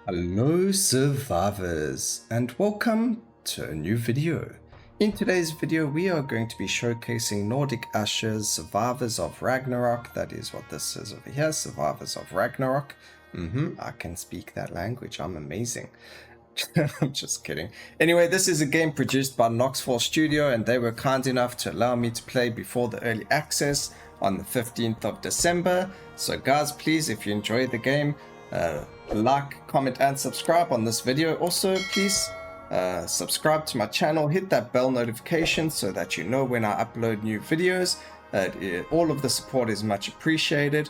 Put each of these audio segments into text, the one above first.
Hello survivors and welcome to a new video. In today's video we are going to be showcasing Nordic Ashes Survivors of Ragnarok. That is what this is over here, Survivors of Ragnarok. I can speak that language, I'm amazing. I'm just kidding. Anyway, this is a game produced by Knoxfall Studio and they were kind enough to allow me to play before the early access on the 15th of December. So guys, please, if you enjoy the game, like, comment and subscribe on this video. Also, please subscribe to my channel, hit that bell notification so that you know when I upload new videos. All of the support is much appreciated.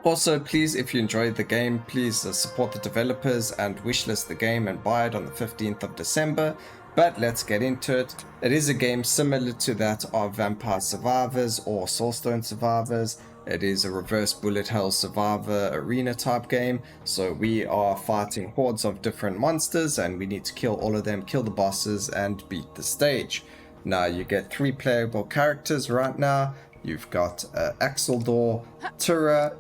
Also, please, if you enjoyed the game, please support the developers and wishlist the game and buy it on the 15th of December. But let's get into it. It is a game similar to that of Vampire Survivors or Soulstone Survivors. It is a reverse bullet hell survivor arena type game. So we are fighting hordes of different monsters and we need to kill all of them, kill the bosses and beat the stage. Now you get 3 playable characters right now. You've got Axeldor, Thura,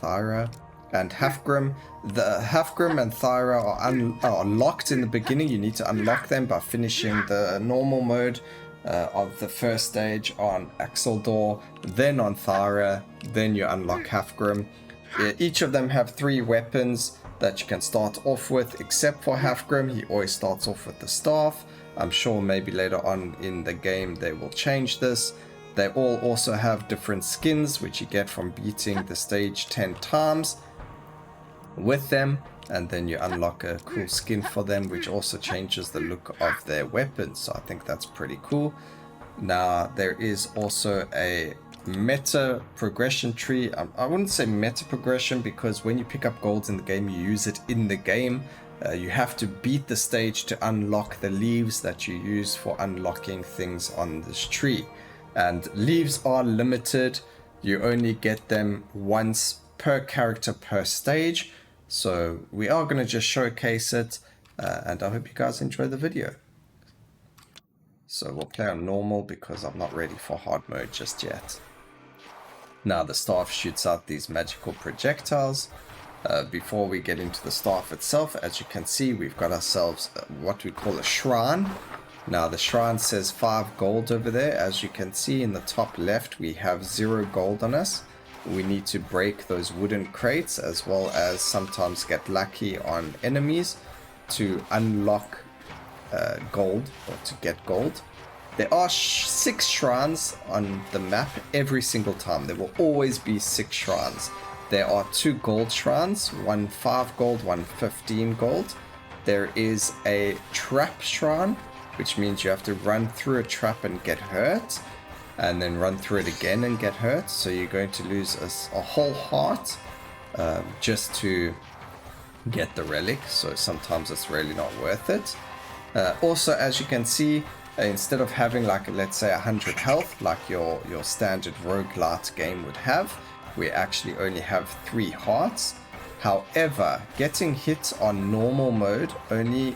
Thyra, and Halfgrim. The Halfgrim and Thyra are locked in the beginning. You need to unlock them by finishing the normal mode of the first stage on Axeldor, then on Thyra, then you unlock Halfgrim. Each of them have 3 weapons that you can start off with, except for Halfgrim. He always starts off with the staff. I'm sure maybe later on in the game they will change this. They all also have different skins, which you get from beating the stage 10 times with them. And then you unlock a cool skin for them, which also changes the look of their weapons. So I think that's pretty cool. Now, there is also a meta progression tree. I wouldn't say meta progression because when you pick up golds in the game, you use it in the game. You have to beat the stage to unlock the leaves that you use for unlocking things on this tree. And leaves are limited. You only get them once per character per stage. So we are going to just showcase it. And I hope you guys enjoy the video. So we'll play on normal because I'm not ready for hard mode just yet. Now the staff shoots out these magical projectiles. Before we get into the staff itself, as you can see, we've got ourselves what we call a shrine. Now the shrine says 5 gold over there. As you can see in the top left, we have 0 gold on us. We need to break those wooden crates as well as sometimes get lucky on enemies to unlock gold or to get gold. There are 6 shrines on the map every single time. There will always be 6 shrines. There are 2 gold shrines, one 5 gold, one 15 gold. There is a trap shrine, which means you have to run through a trap and get hurt, and then run through it again and get hurt. So you're going to lose a whole heart just to get the relic. So sometimes it's really not worth it. Also, as you can see, instead of having like, let's say 100 health, like your standard roguelite game would have, we actually only have 3 hearts. However, getting hit on normal mode only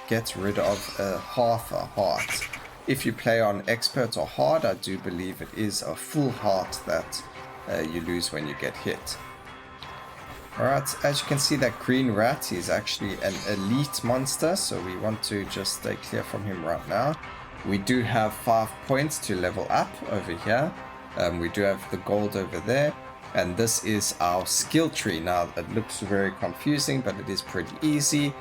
gets rid of half a heart. If you play on expert or hard, I do believe it is a full heart that you lose when you get hit. Alright, as you can see, that green rat is actually an elite monster, so we want to just stay clear from him right now. We do have 5 points to level up over here. We do have the gold over there. And this is our skill tree. Now, it looks very confusing, but it is pretty easy.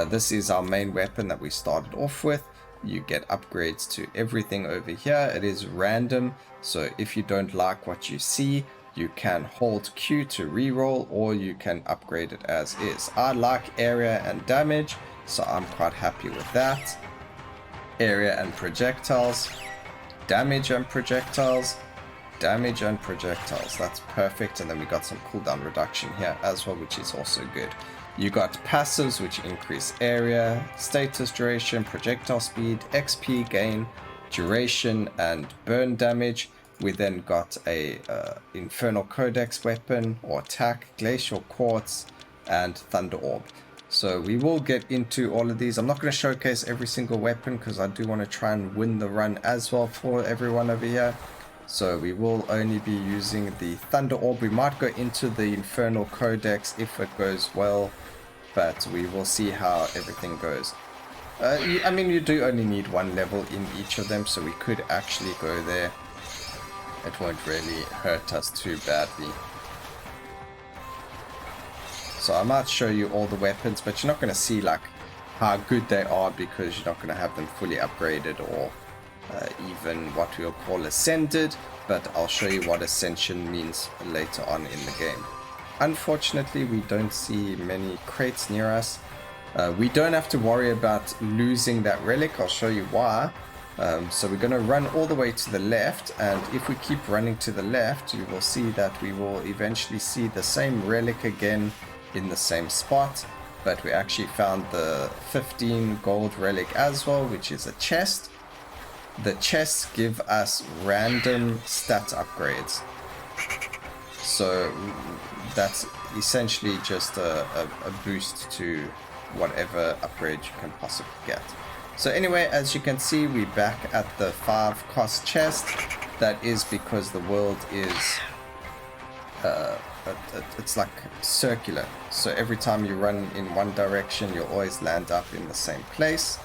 This is our main weapon that we started off with. You get upgrades to everything over here. It is random, so if you don't like what you see, you can hold Q to reroll, or you can upgrade it as is. I like area and damage, so I'm quite happy with that. Area and projectiles, damage and projectiles, damage and projectiles. That's perfect. And then we got some cooldown reduction here as well, which is also good. You got passives, which increase area, status duration, projectile speed, XP gain, duration, and burn damage. We then got a Infernal Codex weapon or attack, Glacial Quartz, and Thunder Orb. So we will get into all of these. I'm not going to showcase every single weapon because I do want to try and win the run as well for everyone over here. So we will only be using the Thunder Orb. We might go into the Infernal Codex if it goes well. but we will see how everything goes. I mean, you do only need one level in each of them, so we could actually go there. It won't really hurt us too badly. So I might show you all the weapons, but you're not going to see like how good they are because you're not going to have them fully upgraded or even what we'll call ascended, but I'll show you what Ascension means later on in the game. Unfortunately, we don't see many crates near us. We don't have to worry about losing that relic. I'll show you why. So we're going to run all the way to the left, and if we keep running to the left, you will see that we will eventually see the same relic again in the same spot, but we actually found the 15 gold relic as well, which is a chest. The chests give us random stat upgrades, so that's essentially just a boost to whatever upgrade you can possibly get. So anyway, as you can see, we're back at the 5 cost chest. That is because the world is it's like circular, so every time you run in one direction you'll always land up in the same place,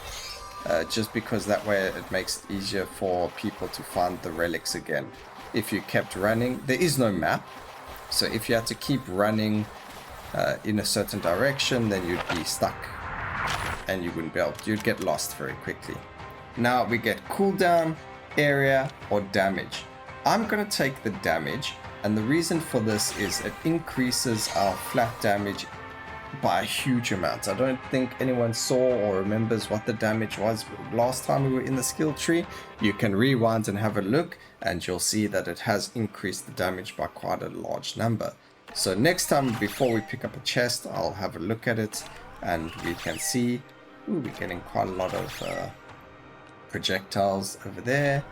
just because that way it makes it easier for people to find the relics again. If you kept running, there is no map, so if you had to keep running in a certain direction, then you'd be stuck and you wouldn't be able to, you'd get lost very quickly. Now we get cooldown, area, or damage. I'm going to take the damage, and the reason for this is it increases our flat damage by a huge amount. I don't think anyone saw or remembers what the damage was last time we were in the skill tree. You can rewind and have a look, and you'll see that it has increased the damage by quite a large number. So next time, before we pick up a chest, I'll have a look at it, and we can see, ooh, we're getting quite a lot of projectiles over there.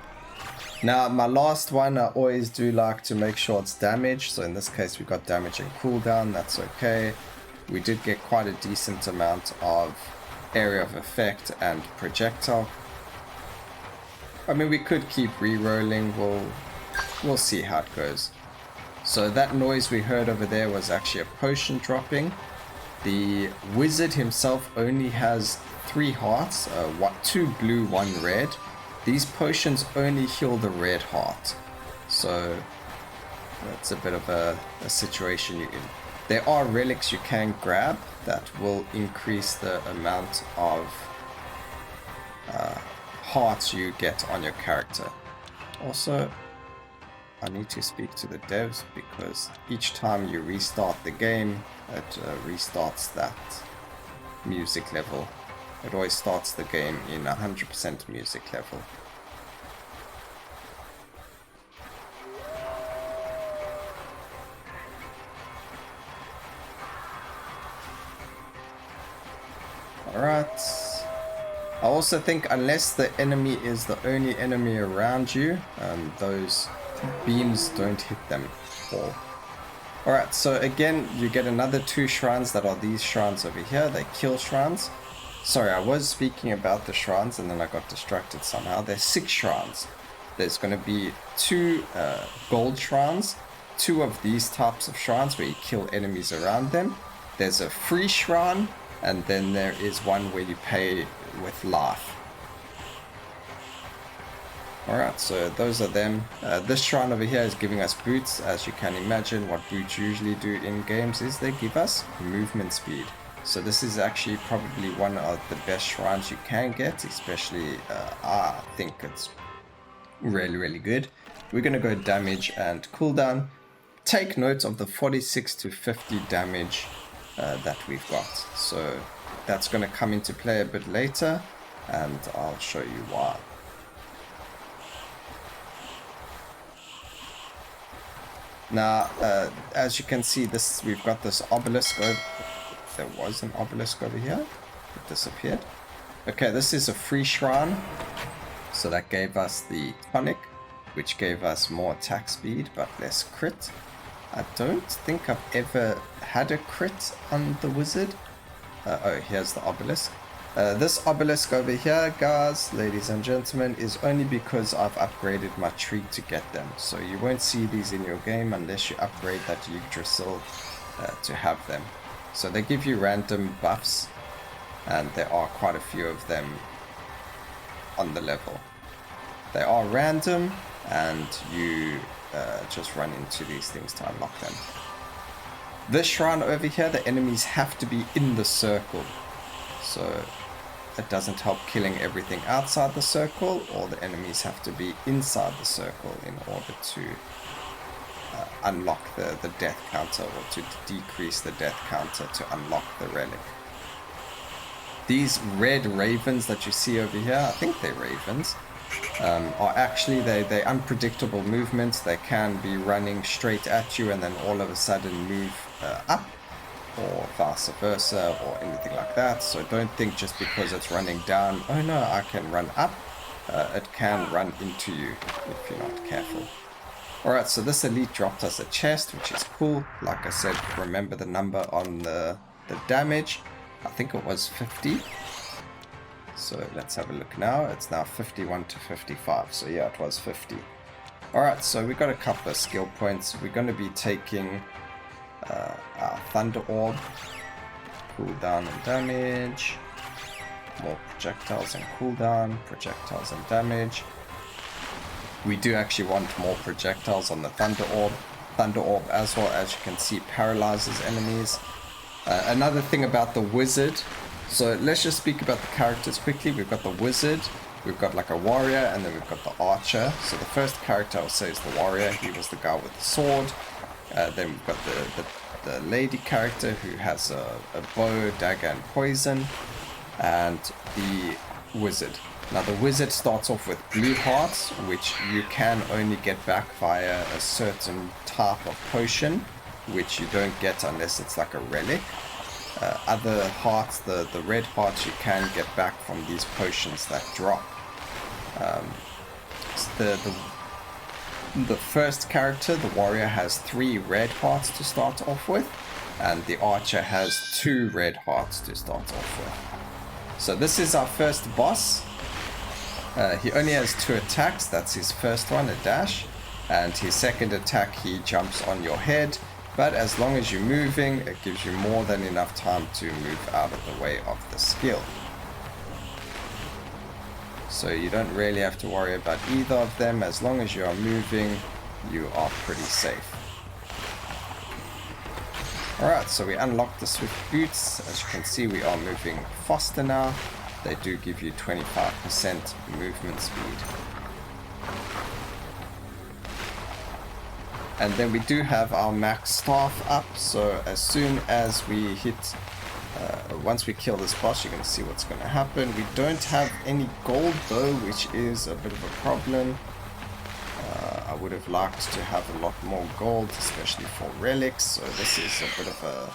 Now, my last one, I always do like to make sure it's damage. So in this case, we got damage and cooldown. That's okay. We did get quite a decent amount of area of effect and projectile. I mean, we could keep re-rolling. We'll see how it goes. So that noise we heard over there was actually a potion dropping. The wizard himself only has 3 hearts, 2 blue, 1 red. These potions only heal the red heart, so that's a bit of a situation you're in. There are relics you can grab that will increase the amount of hearts you get on your character. Also, I need to speak to the devs because each time you restart the game, it restarts that music level. It always starts the game in 100% music level. Alright. I also think unless the enemy is the only enemy around you, those beams don't hit them all. Alright, so again, you get another 2 shrines that are these shrines over here. They kill shrines. Sorry, I was speaking about the shrines and then I got distracted somehow. There's 6 shrines. There's going to be 2 gold shrines, 2 of these types of shrines where you kill enemies around them. There's a free shrine, and then there is one where you pay with life. Alright, so those are them. This shrine over here is giving us boots. As you can imagine, what boots usually do in games is they give us movement speed. So this is actually probably one of the best shrines you can get, especially I think it's really good. We're going to go damage and cooldown. Take note of the 46 to 50 damage that we've got. So that's going to come into play a bit later, and I'll show you why. Now, as you can see, we've got this obelisk over. There was an obelisk over here. It disappeared. Okay, this is a free shrine. So that gave us the tonic, which gave us more attack speed, but less crit. I don't think I've ever had a crit on the wizard. Oh, here's the obelisk. This obelisk over here, guys, ladies and gentlemen, is only because I've upgraded my tree to get them. So you won't see these in your game unless you upgrade that Yggdrasil to have them. So they give you random buffs, and there are quite a few of them on the level. They are random, and you just run into these things to unlock them. This shrine over here, the enemies have to be in the circle. So it doesn't help killing everything outside the circle, or the enemies have to be inside the circle in order to unlock the death counter, or to decrease the death counter to unlock the relic. These red ravens that you see over here, I think they're ravens, are actually they're unpredictable movements. They can be running straight at you and then all of a sudden move up, or vice versa, or anything like that. So don't think just because it's running down, oh no, I can run up. It can run into you if you're not careful. Alright, so this elite dropped us a chest, which is cool. Like I said, remember the number on the damage. I think it was 50. So let's have a look now. It's now 51 to 55. So yeah, it was 50. Alright, so we got a couple of skill points. We're going to be taking our Thunder Orb, cooldown and damage, more projectiles and cooldown, projectiles and damage. We do actually want more projectiles on the Thunder Orb. Thunder Orb, as well, as you can see, paralyzes enemies. Another thing about the wizard, so let's just speak about the characters quickly. We've got the wizard, we've got like a warrior, and then we've got the archer. So the first character I'll say is the warrior. He was the guy with the sword. Then we've got the lady character who has a bow, dagger, and poison. And the wizard. Now the wizard starts off with blue hearts, which you can only get back via a certain type of potion, which you don't get unless it's like a relic. Other hearts, the red hearts, you can get back from these potions that drop. The first character, the warrior, has 3 red hearts to start off with, and the archer has 2 red hearts to start off with. So this is our first boss. He only has 2 attacks. That's his first one, a dash, and his second attack, he jumps on your head. But as long as you're moving, it gives you more than enough time to move out of the way of the skill. So you don't really have to worry about either of them. As long as you are moving, you are pretty safe. Alright, so we unlocked the Swift Boots. As you can see, we are moving faster now. They do give you 25% movement speed. And then we do have our max staff up, so as soon as we hit, once we kill this boss, you're going to see what's going to happen. We don't have any gold though, which is a bit of a problem. I would have liked to have a lot more gold, especially for relics, so this is a bit of a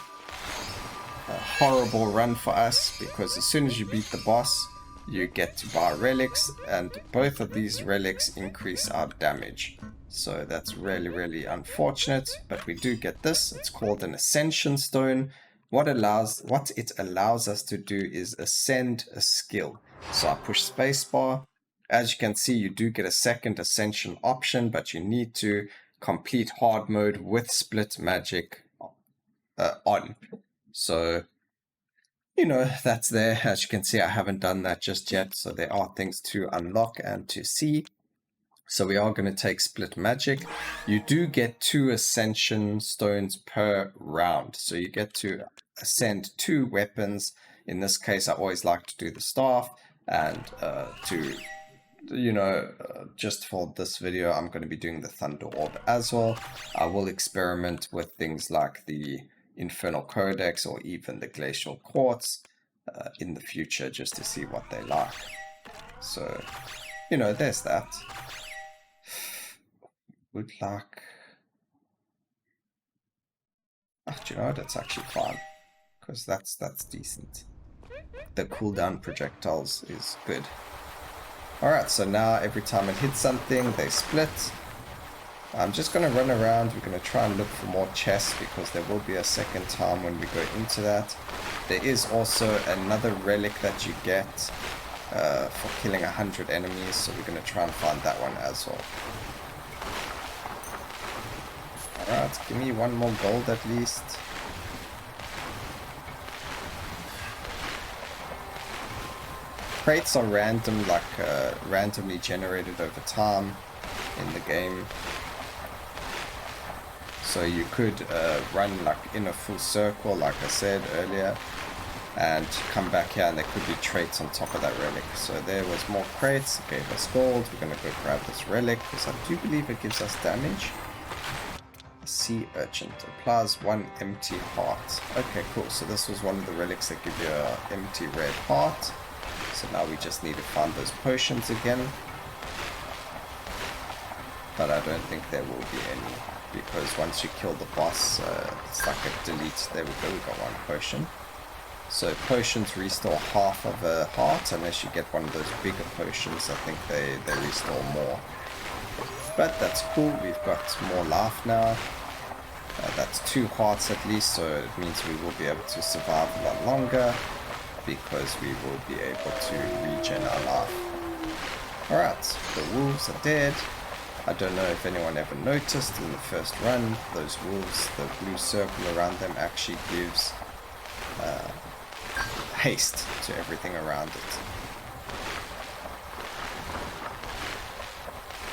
horrible run for us, because as soon as you beat the boss, you get to buy relics, and both of these relics increase our damage. So that's really, really unfortunate, but we do get this. It's called an Ascension Stone. What it allows us to do is ascend a skill. So I push spacebar. As you can see, you do get a second ascension option, but you need to complete hard mode with split magic on. So, you know, that's there. As you can see, I haven't done that just yet. So there are things to unlock and to see. So we are going to take split magic. You do get 2 ascension stones per round. So you get to ascend 2 weapons. In this case, I always like to do the staff. And just for this video, I'm going to be doing the Thunder Orb as well. I will experiment with things like the Infernal Codex or even the Glacial Quartz in the future, just to see what they like. So, you know, there's that. Would like... do you know what? It's actually fine, because that's decent. The cooldown projectiles is good. Alright, so now every time it hits something, they split. I'm just going to run around. We're going to try and look for more chests, because there will be a second time when we go into that. There is also another relic that you get for killing 100 enemies, so we're going to try and find that one as well. Alright, give me 1 more gold at least. crates are random, like randomly generated over time in the game. So you could run like in a full circle, like I said earlier, and come back here and there could be traits on top of that relic. So there was more crates, it gave us gold. We're going to go grab this relic because I do believe it gives us damage. Sea urchin applies 1 empty heart. Okay, cool. So this was one of the relics that give you an empty red heart. So now we just need to find those potions again. But I don't think there will be any, because once you kill the boss, it's like it deletes. There we go, we got 1 potion. So potions restore half of a heart, unless you get one of those bigger potions. I think they restore more. But that's cool, we've got more life now. That's 2 hearts at least, so it means we will be able to survive a lot longer, because we will be able to regen our life. Alright, the wolves are dead. I don't know if anyone ever noticed in the first run, those wolves, the blue circle around them actually gives haste to everything around it.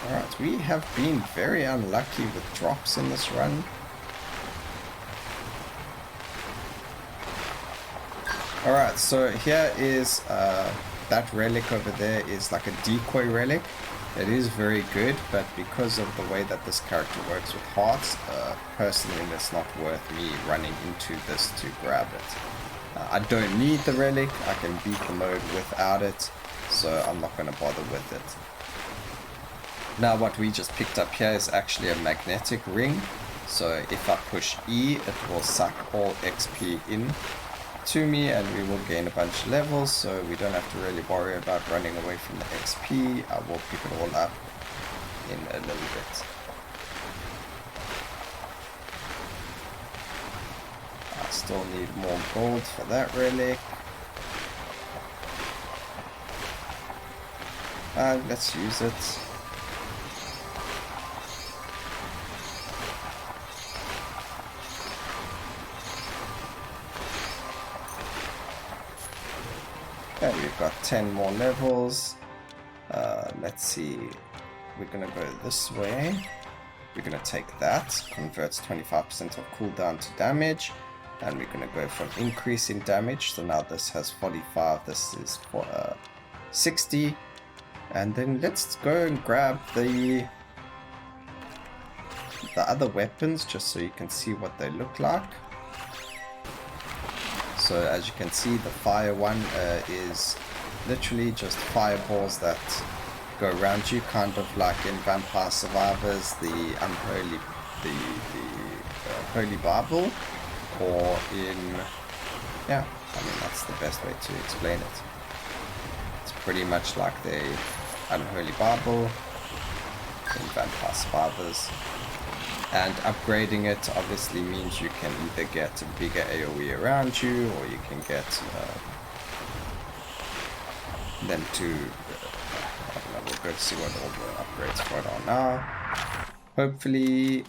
Alright, we have been very unlucky with drops in this run. Alright, so here is that relic over there is like a decoy relic. It is very good, but because of the way that this character works with hearts, personally it's not worth me running into this to grab it. I don't need the relic, I can beat the mode without it, so I'm not going to bother with it. Now what we just picked up here is actually a magnetic ring, so if I push E it will suck all XP in to me and we will gain a bunch of levels, so we don't have to really worry about running away from the XP. I will pick it all up in a little bit. I still need more gold for that relic. Let's use it. Okay, we've got 10 more levels. Let's see. We're gonna go this way. We're gonna take that. Converts 25% of cooldown to damage. And we're gonna go for an increase in damage. So now this has 45. This is for 60. And then let's go and grab the other weapons, just so you can see what they look like. So as you can see, the fire one is literally just fireballs that go around you, kind of like in Vampire Survivors, the unholy, the Holy Bible, or in, yeah, I mean that's the best way to explain it. It's pretty much like the Unholy Bible in Vampire Survivors. And upgrading it obviously means you can either get a bigger AoE around you, or you can get them to, I don't know, we'll go see what all the upgrades for it are now. Hopefully,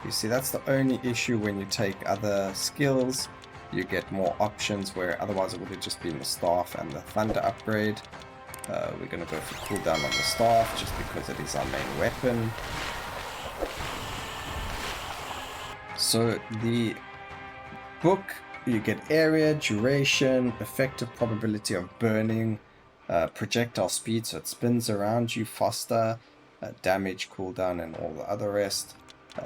you see that's the only issue when you take other skills, you get more options, where otherwise it would have just been the staff and the thunder upgrade. We're going to go for cooldown on the staff, just because it is our main weapon. So the book, you get area, duration, effective probability of burning, projectile speed, so it spins around you faster, damage, cooldown, and all the other rest.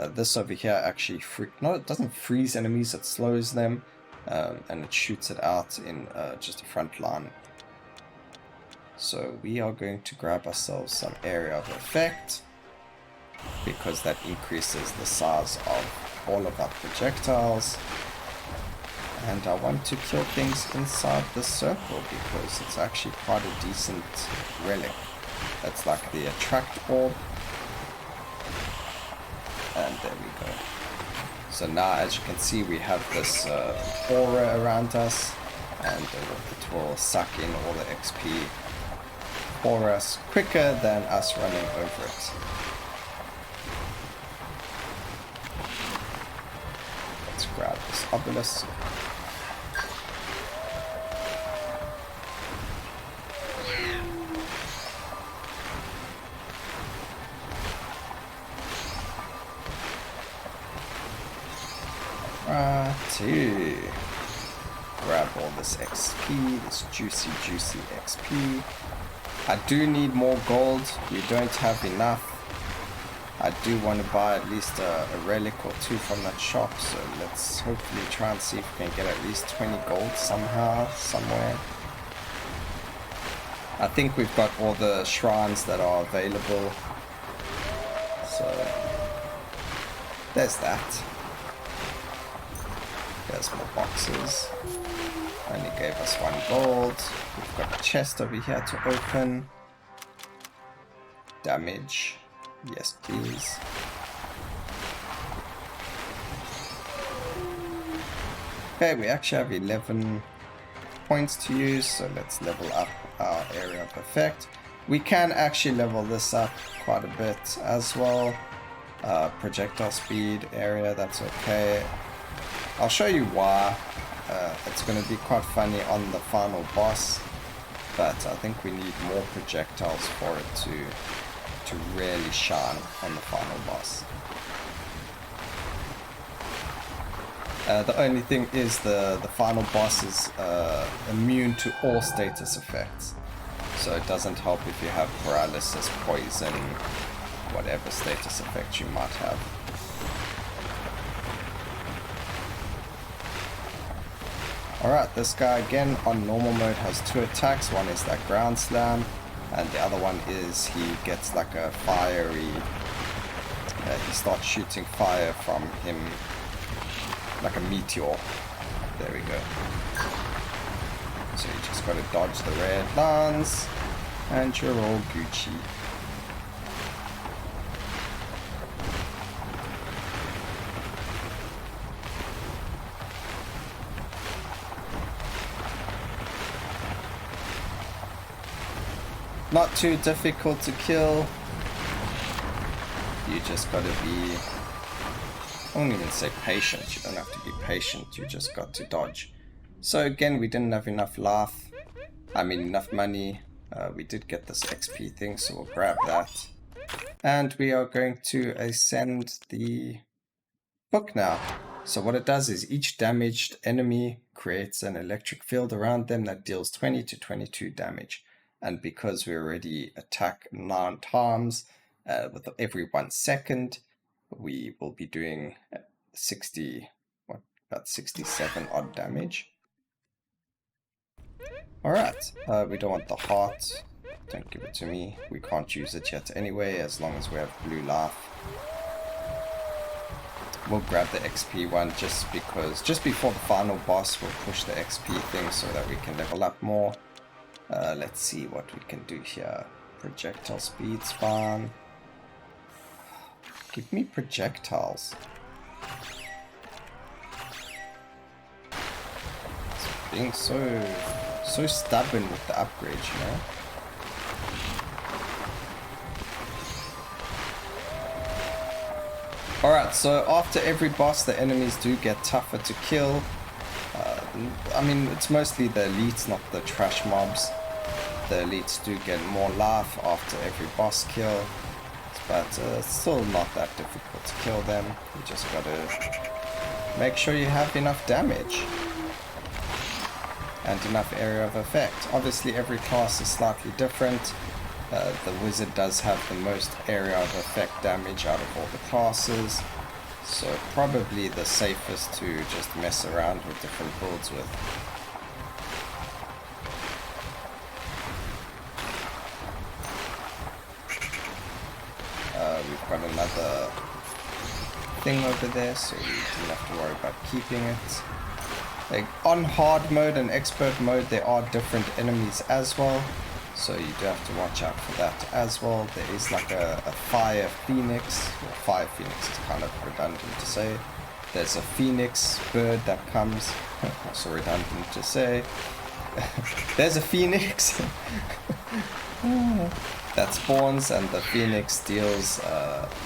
This over here actually, it doesn't freeze enemies, it slows them, and it shoots it out in just a front line. So we are going to grab ourselves some area of effect, because that increases the size of all of our projectiles. And I want to kill things inside the circle, because it's actually quite a decent relic. That's like the attract orb. And there we go. So now, as you can see, we have this aura around us, and it will suck in all the XP for us quicker than us running over it. Let's grab this obelisk. all this XP, this juicy XP. I do need more gold. We don't have enough. I do want to buy at least a relic or two from that shop, so let's hopefully try and see if we can get at least 20 gold somehow, somewhere. I think we've got all the shrines that are available, so there's that. There's more boxes. Only gave us 1 gold. We've got a chest over here to open. Damage. Yes, please. Okay, we actually have 11 points to use, so let's level up our area of effect. We can actually level this up quite a bit as well. Projectile speed area, that's okay. I'll show you why. It's going to be quite funny on the final boss, but I think we need more projectiles for it to really shine on the final boss. The only thing is the final boss is immune to all status effects, so it doesn't help if you have paralysis, poison, whatever status effect you might have. Alright, this guy again on normal mode has 2 attacks. One is that ground slam, and the other one is he gets like a fiery, he starts shooting fire from him like a meteor. There we go. So you just got to dodge the red lines and you're all Gucci. Not too difficult to kill. You just gotta be, I won't even say patient, you don't have to be patient, you just got to dodge. So again, we didn't have enough enough money. We did get this XP thing, so we'll grab that. And we are going to ascend the book now. So what it does is each damaged enemy creates an electric field around them that deals 20 to 22 damage. And because we already attack 9 times with every 1 second, we will be doing about 67 odd damage. Alright, we don't want the heart. Don't give it to me. We can't use it yet anyway, as long as we have blue life. We'll grab the XP one just because, just before the final boss, we'll push the XP thing so that we can level up more. Let's see what we can do here. Projectile speed's fine. Give me projectiles. It's being so stubborn with the upgrade, you know? Alright, so after every boss, the enemies do get tougher to kill. I mean, it's mostly the elites, not the trash mobs. The elites do get more life after every boss kill, but it's still not that difficult to kill them. You just gotta make sure you have enough damage and enough area of effect. Obviously every class is slightly different. The wizard does have the most area of effect damage out of all the classes, so probably the safest to just mess around with different builds with. We've got another thing over there, so we don't have to worry about keeping it. Like on hard mode and expert mode, there are different enemies as well, so you do have to watch out for that as well. There is like a fire phoenix, or fire phoenix is kind of redundant to say. There's a phoenix bird that comes, also redundant to say. There's a phoenix that spawns, and the phoenix deals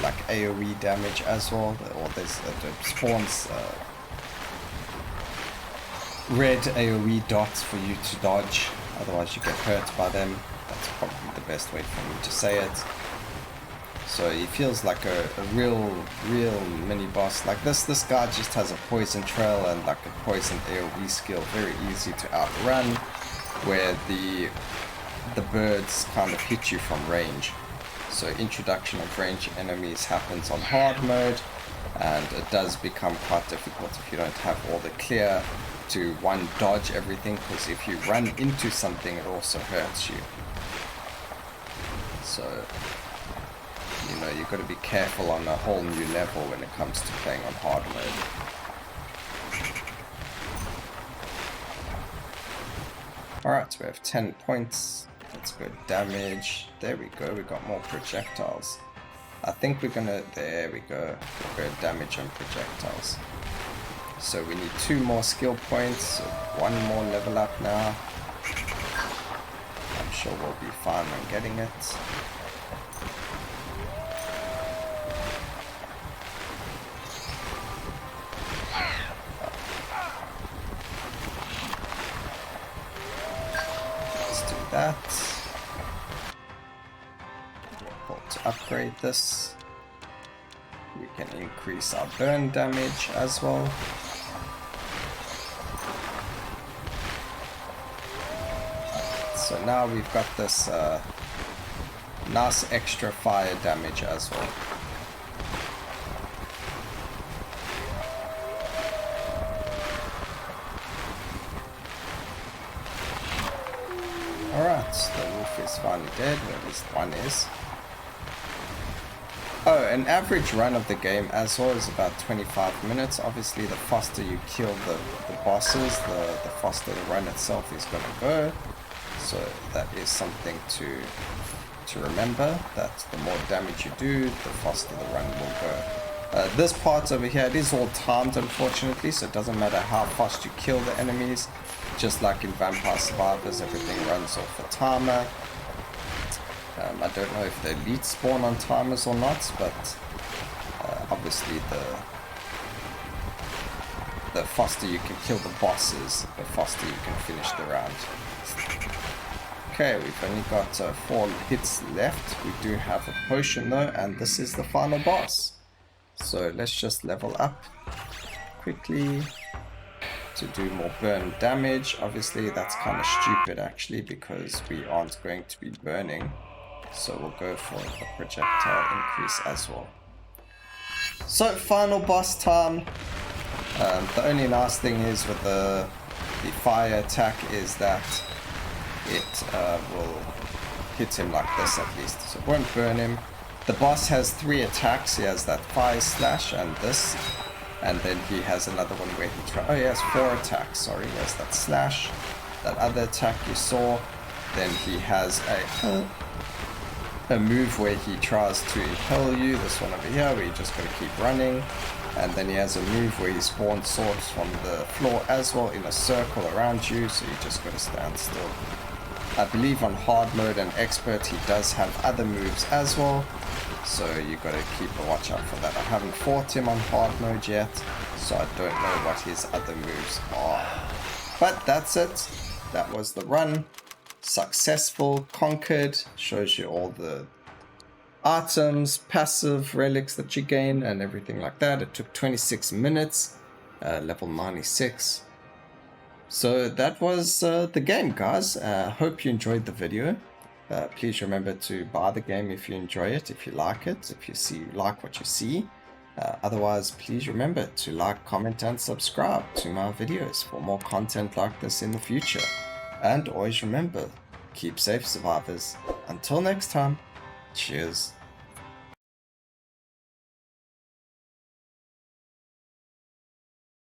like AoE damage as well, or there's it spawns red AoE dots for you to dodge, otherwise you get hurt by them. That's probably the best way for me to say it. So he feels like a real mini boss. Like this guy just has a poison trail and like a poison AoE skill, very easy to outrun, where the birds kind of hit you from range. So introduction of range enemies happens on hard mode, and it does become quite difficult if you don't have all the clear to one, dodge everything, because if you run into something it also hurts you. So you know, you've got to be careful on a whole new level when it comes to playing on hard mode. Alright, so we have 10 points. Let's go damage. There we go, we got more projectiles. I think we're gonna, there we go. We'll go damage on projectiles. So we need 2 more skill points, so 1 more level up now. I'm sure we'll be fine on getting it. That. To upgrade this, we can increase our burn damage as well. So now we've got this nice extra fire damage as well. Alright, the wolf is finally dead, or at least one is. Oh, an average run of the game as well is about 25 minutes. Obviously, the faster you kill the bosses, the faster the run itself is going to go. So that is something to remember, that the more damage you do, the faster the run will go. This part over here, it is all timed unfortunately, so it doesn't matter how fast you kill the enemies. Just like in Vampire Survivors, everything runs off a timer. I don't know if the elites spawn on timers or not, but obviously the faster you can kill the bosses, the faster you can finish the round. Okay, we've only got 4 hits left. We do have a potion though, and this is the final boss. So let's just level up quickly to do more burn damage. Obviously that's kind of stupid actually, because we aren't going to be burning, so we'll go for the projectile increase as well. So final boss time. The only nice thing is with the fire attack is that it will hit him like this at least, so it won't burn him. The boss has 3 attacks. He has that fire slash and this. And then he has another one where he he has 4 attacks, sorry. He has that slash, that other attack you saw. Then he has a move where he tries to impel you, this one over here, where you just gotta keep running. And then he has a move where he spawns swords from the floor as well in a circle around you, so you just gotta stand still. I believe on hard mode and expert he does have other moves as well, so you gotta keep a watch out for that. I haven't fought him on hard mode yet, so I don't know what his other moves are. But that's it. That was the run. Successful, conquered. Shows you all the items, passive relics that you gain and everything like that. It took 26 minutes, level 96. So that was the game, guys. Hope you enjoyed the video. Please remember to buy the game if you enjoy it, if you like it, if you like what you see. Otherwise, please remember to like, comment and subscribe to my videos for more content like this in the future. And always remember, keep safe, survivors. Until next time, cheers.